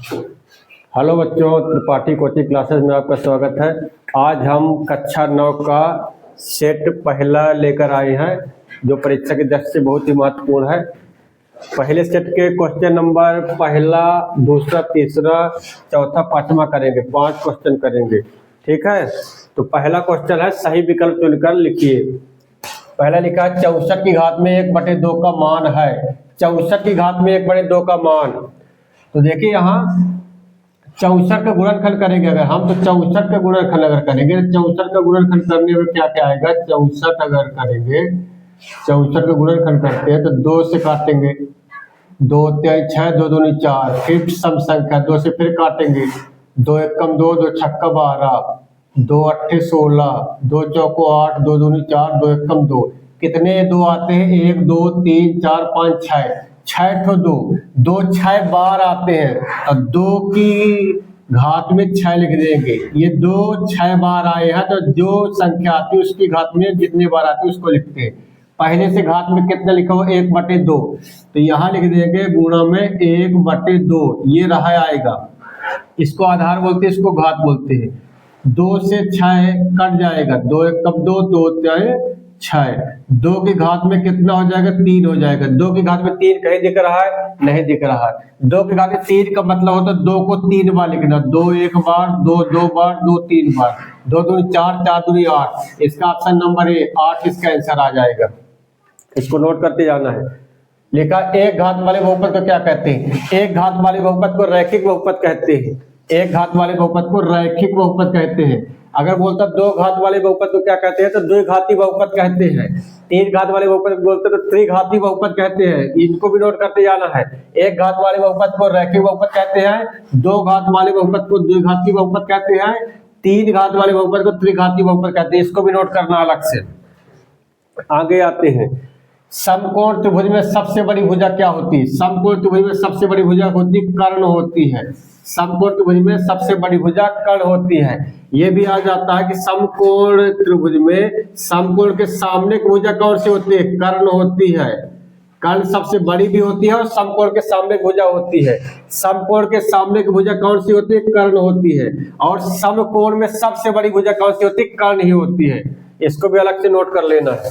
Hello बच्चों, Tripathi coaching classes में आपका स्वागत है। आज हम कक्षा 9 का सेट पहला लेकर आए हैं, जो परीक्षा की दृष्टि से बहुत ही महत्वपूर्ण है। पहले सेट के क्वेश्चन नंबर पहला, दूसरा, तीसरा, चौथा, पांचवा करेंगे। 5 क्वेश्चन करेंगे, ठीक है। तो पहला क्वेश्चन है, सही विकल्प चुनकर लिखिए। पहला लिखा है 64 की घात में 1/2 का मान है। 64 की घात में 1/2 का मान, तो देखिए यहाँ 64 का गुणनखंड करेंगे अगर हम, तो 64 का गुणनखंड अगर करेंगे, 64 का गुणनखंड करने में क्या क्या आएगा। 64 अगर करेंगे, 64 का गुणनखंड करते हैं तो 2 से काटेंगे, 2 3 6, 2 दूनी 4, फिर सम संख्या 2 से फिर काटेंगे, 2 एकम 2, 2 छक्का 12, 2 अट्ठे 16, 2 चौको 8, 2 दूनी 4, 2 एकम 2। कितने 2 आते हैं? 1 2 3 4 5 6, 6 ठो 2, 2 6 बार आते हैं। और 2 की घात में 6 लिख देंगे। ये 2 6 बार आए हैं, तो जो संख्या आती है उसकी घात में जितने बार आती है उसको लिखते हैं। पहले से घात में कितना लिखा हो? 1/2, तो यहाँ लिख देंगे गुणा में 1/2। ये रहा आएगा, इसको आधार बोलते हैं, इसको घात बोलते हैं। 2 से 6 कट जाएगा, 2 एकम 2, 2 3 6, 2 की घात में कितना हो जाएगा? 3 हो जाएगा। 2 की घात में 3 कहीं दिख रहा है? नहीं दिख रहा है। 2 की घात में 3 का मतलब होता है 2 को 3 बार लिखना। 2 1 बार, 2 2 बार, 2 3 बार, 2 दूनी 4, 4 दूनी 8। इसका ऑप्शन नंबर ए 8 इसका आंसर आ जाएगा। इसको नोट करते जाना है। लिखा एक घात वाले बहुपद को क्या कहते हैं? एक घात वाले बहुपद को रैखिक बहुपद कहते हैं। एक घात वाले बहुपद को रैखिक बहुपद कहते हैं। अगर बोलता 2 घात वाले बहुपद को क्या कहते हैं, तो द्विघाती बहुपद कहते हैं। 3 घात वाले बहुपद बोलते तो त्रिघाती बहुपद कहते हैं। इनको भी नोट करते जाना है। एक घात वाले बहुपद को रैखिक बहुपद कहते हैं, 2 घात वाले बहुपद को द्विघाती बहुपद कहते हैं, 3 घात वाले बहुपद को त्रिघाती बहुपद कहते हैं। इसको भी नोट करना अलग से। आगे आते हैं, समकोण त्रिभुज में सबसे बड़ी भुजा क्या होती है? समकोण त्रिभुज में सबसे बड़ी भुजा होती कर्ण होती है। समकोण त्रिभुज में सबसे बड़ी भुजा कर्ण होती है। यह भी आ जाता है कि समकोण त्रिभुज में समकोण के सामने की भुजा कौन सी होती है? कर्ण होती है। कर्ण सबसे बड़ी भी होती है और समकोण के सामने की भुजा होती है। समकोण के सामने की भुजा कौन सी होती है? कर्ण होती है। और समकोण में सबसे बड़ी भुजा कौन सी होती है? कर्ण ही होती है। इसको भी अलग से नोट कर लेना है।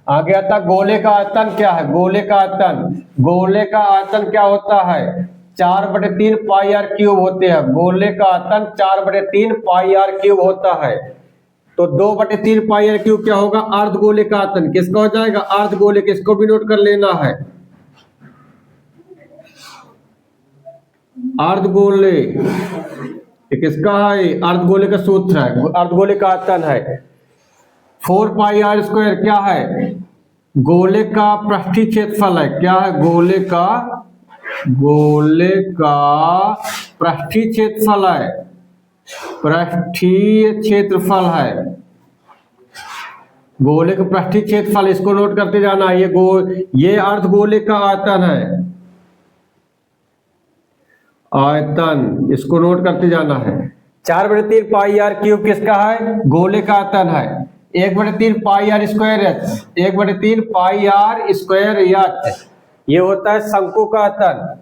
आगे आता गोले का आयतन क्या है? गोले का आयतन, गोले का आयतन क्या होता है? 4/3 पाई आर क्यूब होते हैं। गोले का आयतन 4/3 पाई आर क्यूब होता है। तो 2/3 पाई आर क्यूब क्या होगा? अर्ध गोले का आयतन। किसका हो जाएगा? अर्ध गोले। किसको भी नोट कर लेना है। अर्ध गोले किसका है? अर्ध गोले का सूत्र है, अर्ध गोले का आयतन है। 4 पाई आर स्क्वायर क्या है? गोले का पृष्ठीय क्षेत्रफल है। क्या है? गोले का पृष्ठीय क्षेत्रफल है। पृष्ठीय क्षेत्रफल है, गोले का पृष्ठीय क्षेत्रफल। इसको नोट करते जाना है। ये अर्ध गोले का आयतन है, आयतन। इसको नोट करते जाना है। 4/3 पाई आर क्यूब किसका है? गोले का आयतन है। 1/3 pi r square h, 1/3 pi r square h. ये होता है शंकु का आयतन।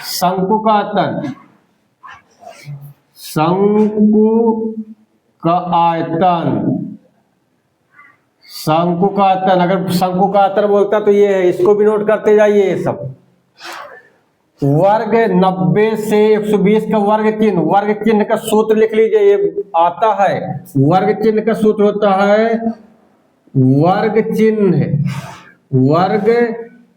शंकु का आयतन, शंकु का आयतन, शंकु का आयतन। अगर शंकु का आयतन बोलता तो ये है। इसको भी नोट करते जाइए। ये सब वर्ग 90 से 120 का वर्ग चिन्ह, वर्ग चिन्ह का सूत्र लिख लीजिए। ये आता है, वर्ग चिन्ह का सूत्र होता है वर्ग चिन्ह। वर्ग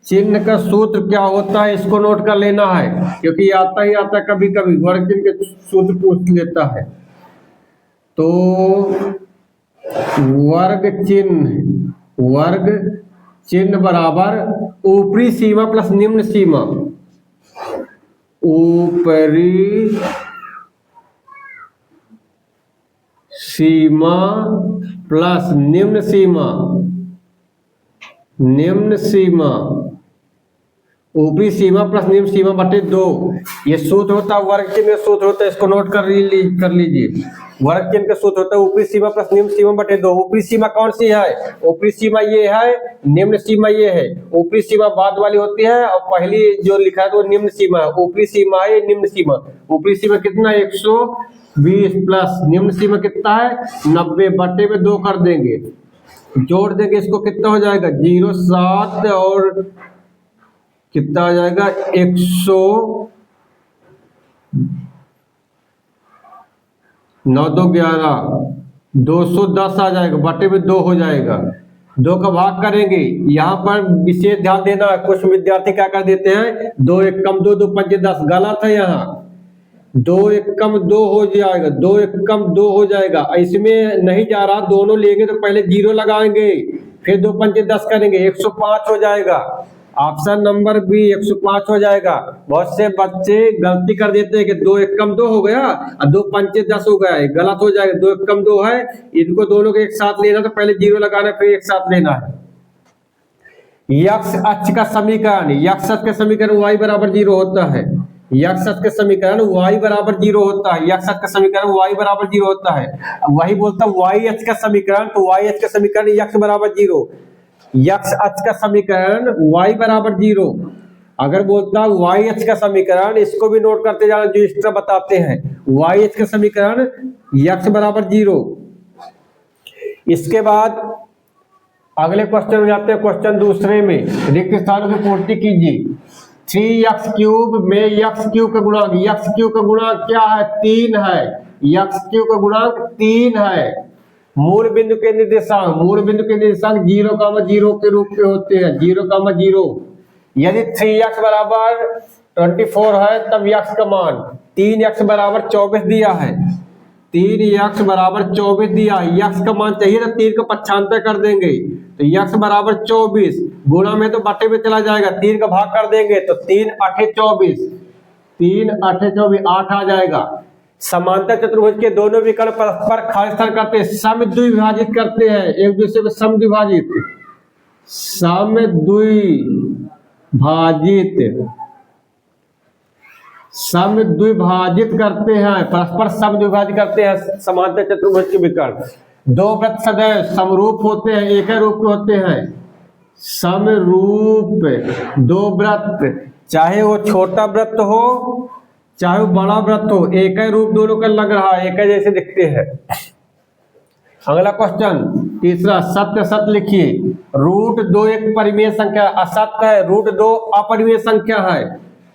चिन्ह का सूत्र क्या होता है? इसको नोट कर लेना है, क्योंकि आता ही आता है। कभी कभी वर्ग चिन्ह के सूत्र पूछ लेता है। तो वर्ग चिन्ह बराबर ऊपरी सीमा प्लस निम्न सीमा, ऊपरी सीमा प्लस निम्न सीमा, निम्न सीमा ऊपरी सीमा प्लस निम्न सीमा बटे 2। ये सूत्र होता है वर्ग चिन्ह का सूत्र होता है, इसको नोट कर लीजिए। वर्ग चिन्ह का सूत्र होता है ऊपरी सीमा प्लस निम्न सीमा बटे 2। ऊपरी सीमा कौन सी है? ऊपरी सीमा ये है, निम्न सीमा ये है। ऊपरी सीमा बाद वाली होती है और पहली जो लिखा है तो निम्न सीमा है। ऊपरी सीमा है, निम्न सीमा। ऊपरी सीमा कितना? 120 प्लस निम्न सीमा कितना है? 90 बटे में 2 कर देंगे, जोड़ देंगे, इसको कितना हो जाएगा? 07 और कितना आ जाएगा? 9 2 11, 210 आ जाएगा, बटे में 2 हो जाएगा। 2 का भाग करेंगे। यहाँ पर विशेष ध्यान देना है, कुछ विद्यार्थी क्या कर देते हैं, 2 1 कम 2 2 5 10, गलत है। यहाँ 2 1 कम 2 हो जाएगा, 2 1 कम 2 हो जाएगा। इसमें नहीं जा रहा, दोनों लेंगे तो पहले 0 लगाएंगे, फिर 2 5 10 करेंगे, 105 हो जाएगा। ऑप्शन नंबर बी 105 हो जाएगा। बहुत से बच्चे गलती कर देते हैं कि 2 1 कम 2 हो गया और 2 5 10 हो गया, गलत हो जाएगा। 2 1 कम 2 है, इनको दोनों को एक साथ लेना तो पहले 0 लगाना फिर एक साथ लेना है। यक्ष अक्ष का समीकरण, यक्ष अक्ष का समीकरण y बराबर 0 होता है। यक्ष अक्ष का समीकरण y बराबर 0 होता है। यक्ष अक्ष का समीकरण y बराबर 0 होता है। वही बोलता y अक्ष का समीकरण, तो y अक्ष का समीकरण यक्ष बराबर 0। यक्ष अक्ष का समीकरण y बराबर 0। अगर बोलता y अक्ष का समीकरण, इसको भी नोट करते जाना जो एक्स्ट्रा बताते हैं। y अक्ष का समीकरण यक्ष बराबर 0। इसके बाद अगले क्वेश्चन में जाते हैं। क्वेश्चन दूसरे में रिक्त स्थानों की पूर्ति कीजिए। 3x क्यूब में x क्यूब का गुणांक, x क्यूब का गुणांक क्या है? 3 है। x क्यूब का गुणांक 3 है। मूल बिंदु के निर्देशांक, मूल बिंदु के निर्देशांक 0,0 के रूप में होते हैं। 0,0। यदि 3x बराबर 24 है तब x का मान 3x बराबर 24 दिया है। 3x बराबर 24 दिया है, x का मान चाहिए तो 3 का पक्षांतर कर देंगे, तो x बराबर 24, गुणा में तो बटे में चला जाएगा, 3 का भाग कर देंगे तो 3 8 24, 3 8 24, 8 आ जाएगा। समांतर चतुर्भुज के दोनों विकल्प परस्पर खालिस्तान करते हैं, समद्विभाजित करते हैं, एक दूसरे को समद्विभाजित, समद्विभाजित करते हैं, परस्पर समद्विभाजित करते हैं समांतर चतुर्भुज के विकल्प। दो वृत्त सदैव समरूप होते हैं, एक ही रूप के होते हैं। समरूप दो वृत्त, चाहे वो छोटा वृत्त हो चाहे वो बड़ा वृत्त हो, एक ही रूप दोनों का लग रहा है, एक ही जैसे दिखते हैं। अगला क्वेश्चन तीसरा, सत्य सत्य लिखिए। √2 एक परिमेय संख्या, असत्य है, √2 अपरिमेय संख्या है।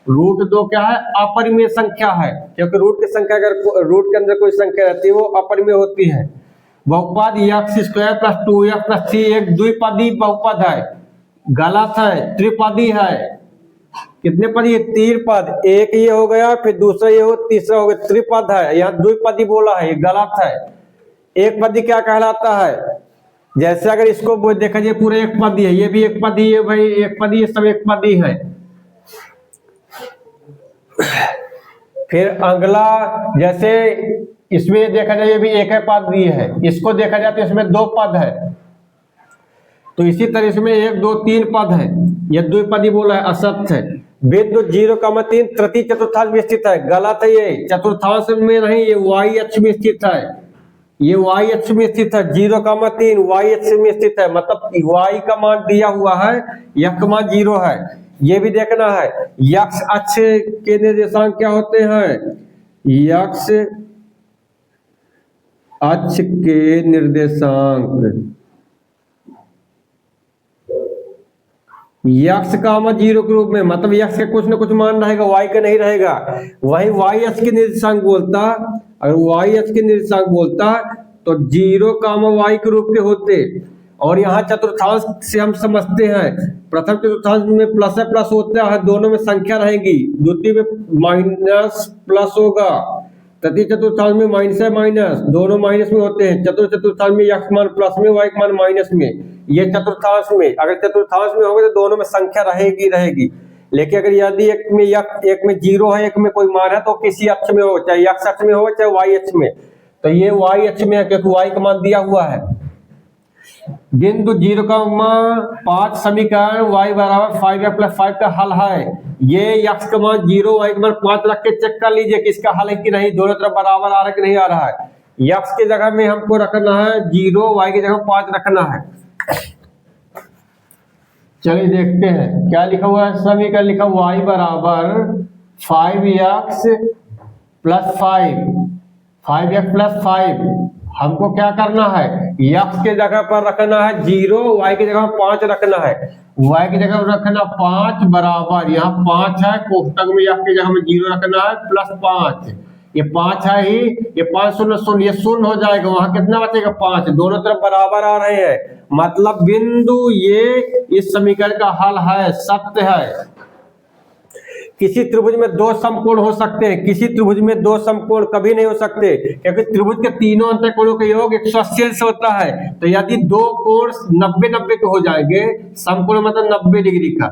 √2 क्या है? अपरिमेय संख्या है, क्योंकि रूट की संख्या, अगर रूट के अंदर कोई संख्या रहती है वो अपरिमेय होती है। बहुपद x² + 2x + 3 एक द्विपदी बहुपद है, गलत है, त्रिपदी है। कितने पद? ये 3 पद, एक ये हो गया, फिर दूसरा ये हो, तीसरा हो गया, त्रिपद है। यहाँ द्विपदी बोला है, ये गलत है। एक पदी क्या कहलाता है? जैसे अगर इसको देखा जाए पूरा एक पदी है, ये भी एक पदी है भाई, एक पदी, सब एक पदी है। फिर अगला, जैसे इसमें देखा जाए ये भी एक ही पद दी है, इसको देखा जाए तो इसमें 2 पद है, तो इसी तरह इसमें 1 2 3 पद है, यह द्विपदी बोला है, असत्य है। बिंदु 0,3 तृतीय चतुर्थांश में स्थित है, गलत है। ये चतुर्थांश में नहीं, ये y अक्ष में स्थित है, ये y अक्ष में स्थित है। 0,3 y अक्ष में स्थित है, मतलब y का मान दिया हुआ है, x का मान 0 है, ये भी देखना है। x अक्ष के निर्देशांक क्या होते हैं? x अक्ष के निर्देशांक x का मान 0 के रूप में, मतलब x के कुछ न कुछ मान रहेगा, y का नहीं रहेगा। वही y अक्ष के निर्देशांक बोलता, अगर y अक्ष के निर्देशांक बोलता तो 0, y के रूप के होते। और यहाँ चतुर्थांश से हम समझते हैं, प्रथम चतुर्थांश में प्लस है प्लस होता है, दोनों में संख्या रहेगी, द्वितीय में माइनस प्लस होगा, तृतीय चतुर्थांश में माइनस है माइनस, दोनों माइनस में होते हैं। चतुर्थ चतुर्थांश में x मान प्लस में, y मान माइनस में, ये चतुर्थांश में। अगर चतुर्थांश में होगा तो दोनों में संख्या रहेगी। लेकिन अगर यदि एक में 0 है, एक में कोई मान है, तो किसी अक्ष में हो, चाहे x अक्ष में हो चाहे y अक्ष में, तो ये y अक्ष में है क्योंकि y का मान दिया हुआ है। बिंदु 0,5 समीकरण y बराबर 5x + 5 का हल है। ये x का मान 0 y का मान 5 रख के चेक कर लीजिए कि इसका हल है कि नहीं, दोनों तरफ बराबर आ रहा है कि नहीं आ रहा है। x की जगह में हमको रखना है 0, y की जगह 5 रखना है। चलिए देखते हैं क्या लिखा हुआ है। समीकरण लिखा y बराबर 5x + 5x + 5। हमको क्या करना है, x के जगह पर रखना है 0, y की जगह 5 रखना है। y की जगह रखना 5 बराबर, यहाँ 5 है, कोष्टक में x की जगह में 0 रखना है +5। ये 5 है ही, ये 5 शून्य शून्य, ये शून्य हो जाएगा, वहां कितना बचेगा 5। दोनों तरफ बराबर आ रहे हैं, मतलब बिंदु ये इस समीकरण का हल है, सत्य है। किसी त्रिभुज में दो समकोण हो सकते हैं, किसी त्रिभुज में दो समकोण कभी नहीं हो सकते, क्योंकि त्रिभुज के तीनों अंतःकोणों का योग 180 अंश होता है। तो यदि दो कोण 90-90 के हो जाएंगे, समकोण मतलब 90 डिग्री का,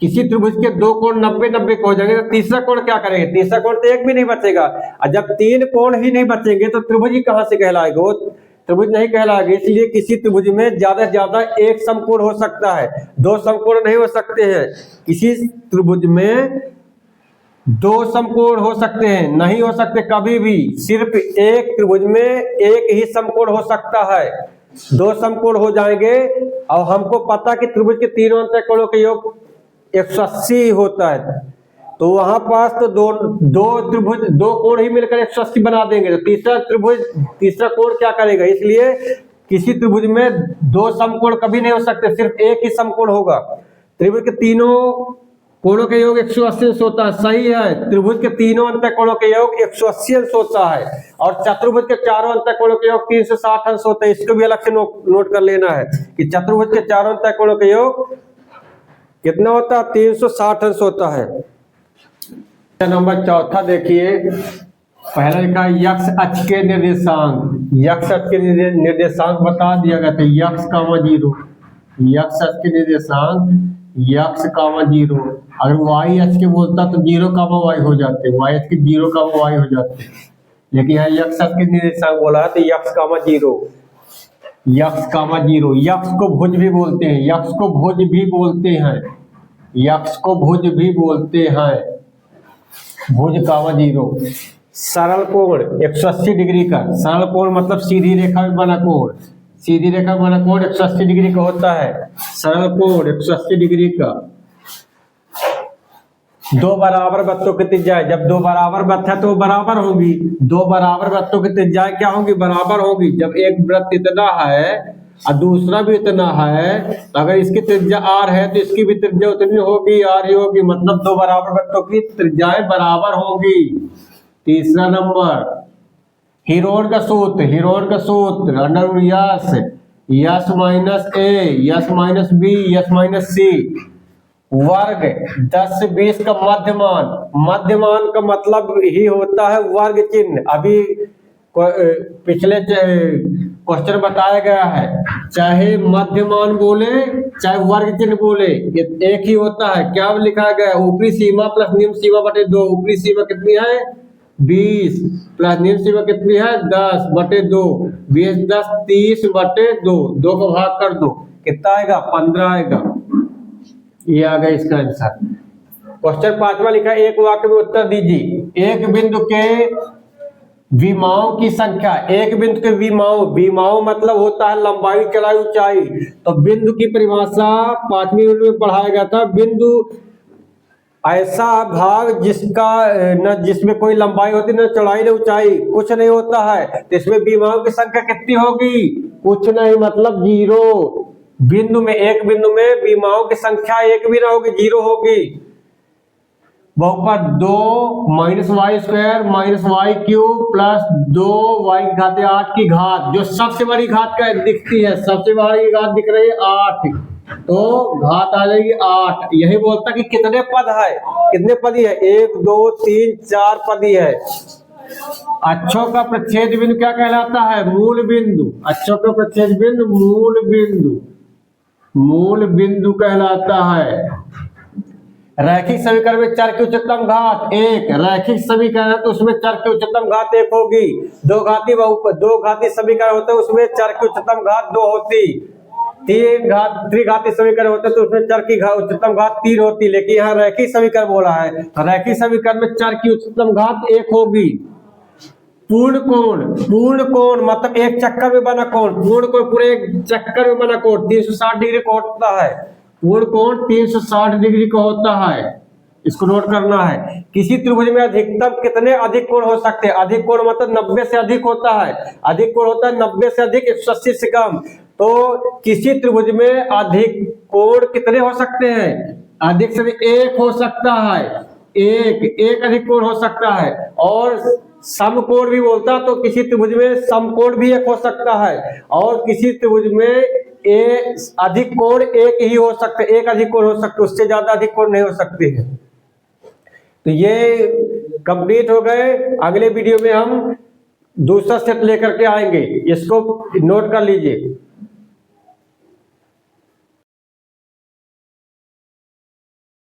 किसी त्रिभुज के दो कोण 90-90 के हो जाएंगे, तो तीसरा कोण क्या करेंगे, तीसरा कोण तो एक भी नहीं बचेगा। और जब तीन कोण ही नहीं बचेंगे तो त्रिभुज ही कहां से कहलाएगा, वो त्रिभुज नहीं कहलाएगा। इसलिए किसी त्रिभुज में ज्यादा से ज्यादा एक समकोण हो सकता है, दो समकोण नहीं हो सकते हैं। किसी त्रिभुज में दो समकोण हो सकते हैं, नहीं हो सकते कभी भी। सिर्फ एक त्रिभुज में एक ही समकोण हो सकता है, दो समकोण हो जाएंगे। और हमको पता कि त्रिभुज के तीनों अंतःकोणों के योग 180 होता है, तो वहां पास तो दो त्रिभुज, दो कोण ही मिलकर 180 बना देंगे। तो तीसरा कोण क्या करेगा। इसलिए किसी त्रिभुज में दो समकोण कभी नहीं हो सकते, सिर्फ एक ही समकोण होगा। त्रिभुज के तीनों कोणों के योग 180 अंश होता है, सही है। त्रिभुज के तीनों अंतःकोणों के योग 180 अंश होता है, और चतुर्भुज के चारों अंतःकोणों के योग 360 अंश होता है। इसको भी अलग से नोट कर लेना है कि चतुर्भुज के चारों अंतःकोणों के योग कितना होता है, 360 अंश होता है। नंबर चौथा देखिए, पहला लिखा है यक्ष अक्ष के निर्देशांक। यक्ष अक्ष के निर्देशांक बता दिया गया था, यक्ष कामा 0, यक्ष अक्ष के निर्देशांक यक्ष कामा 0। अगर वाई अक्ष के बोलता तो 0 कामा वाई हो जाते, वाई अक्ष के 0 कामा वाई हो जाते, लेकिन यहाँ यक्ष अक्ष के निर्देशांक बोला है तो यक्ष कामा 0, यक्ष कामा 0। यक्ष को भुज भी बोलते हैं, यक्ष को भुज भी बोलते हैं, यक्ष को भुज भी बोलते हैं, भुज कामा 0। सरल कोण 180 डिग्री का, सरल कोण मतलब सीधी रेखा में बना कोण, सीधी रेखा में बना कोण 180 डिग्री का होता है। सरल कोण 180 डिग्री का। दो बराबर वृत्तों की त्रिज्या, जब दो बराबर वृत्त है तो बराबर होगी, दो बराबर वृत्तों की त्रिज्या क्या होगी, बराबर होगी। जब एक वृत्त इतना है और दूसरा भी इतना है, तो अगर इसकी त्रिज्या r है तो इसकी भी त्रिज्या उतनी होगी, r ही होगी, मतलब दो बराबर वृत्तों की त्रिज्याएं बराबर होंगी। तीसरा नंबर हीरोन का सूत्र, हीरोन का सूत्र under s, s minus a, s minus b, s minus c, वर्ग 10 से 20 का मध्यमान। मध्यमान का मतलब ही होता है वर्ग चिन्ह। अभी पिछले क्वेश्चन बताया गया है, चाहे मध्यमान बोले चाहे वर्ग चिन्ह बोले, एक ही होता है। क्या लिखा गया है, ऊपरी सीमा प्लस निम्न सीमा बटे 2। ऊपरी सीमा कितनी है 20 प्लस निम्न सीमा कितनी है 10 बटे 2, 20 10 30 बटे 2, 2 को भाग कर दो, कितना आएगा 15 आएगा। ये आ गया इसका आंसर। क्वेश्चन 5वां लिखा है, एक वाक्य में उत्तर दीजिए। एक बिंदु के विमाओं की संख्या, एक बिंदु के विमाओं मतलब होता है लंबाई चौड़ाई ऊंचाई। तो बिंदु की परिभाषा 5वीं यूनिट में पढ़ाया गया था। बिंदु ऐसा भाग जिसमें कोई लंबाई होती न चौड़ाई न ऊंचाई, कुछ नहीं होता है। तो इसमें विमाओं की संख्या कितनी होगी, कुछ नहीं, मतलब 0। एक बिंदु में विमाओं की संख्या एक भी ना होगी, 0 होगी। बहुपद 2 minus Y square minus Y cube plus 2 Y की घात 8 की घात, जो सबसे बड़ी घात का दिखती है, सबसे बड़ी घात दिख रही है 8, तो घात आ जाएगी 8। यही बोलता कि कितने पद है, कितने पदी है, 1 2 3 4 पदी है। अक्षों का प्रच्छेद बिंदु क्या कहलाता है, मूल बिंदु। अक्षों का प्रच्छेद बिंदु मूल बिंदु कहलाता है। रैखिक समीकरण में चर की उच्चतम घात 1, रैखिक समीकरण है तो उसमें चर की उच्चतम घात 1 होगी। दो घाती समीकरण होता है उसमें चर की उच्चतम घात 2 होती। त्रिघाती समीकरण होते तो उसमें चर की उच्चतम घात 3 होती, लेकिन यहाँ रैखिक समीकरण बोला है तो रैखिक समीकरण में चर की उच्चतम घात 1 होगी। पूर्ण कोण मतलब एक चक्कर में बना कोण, पूर्ण कोण पूरे एक चक्कर में बना कोण 360 डिग्री का होता है। पूर्ण कोण 360 डिग्री का होता है, इसको नोट करना है। किसी त्रिभुज में अधिकतम कितने अधिक कोण हो सकते हैं? अधिक कोण मतलब 90 से अधिक होता है। अधिक कोण होता है 90 से अधिक, 180 से कम। तो किसी त्रिभुज में अधिक कोण कितने हो सकते हैं? अधिक से अधिक एक हो सकता है, एक अधिक कोण हो सकता है। और समकोण भी बोलता तो किसी त्रिभुज में समकोण भी एक हो सकता है, और किसी त्रिभुज में अधिक कोण एक ही हो सकते, एक अधिक कोण हो सकते, उससे ज्यादा अधिक कोण नहीं हो सकते हैं। तो ये कंप्लीट हो गए। अगले वीडियो में हम दूसरा सेट लेकर के आएंगे, इसको नोट कर लीजिए।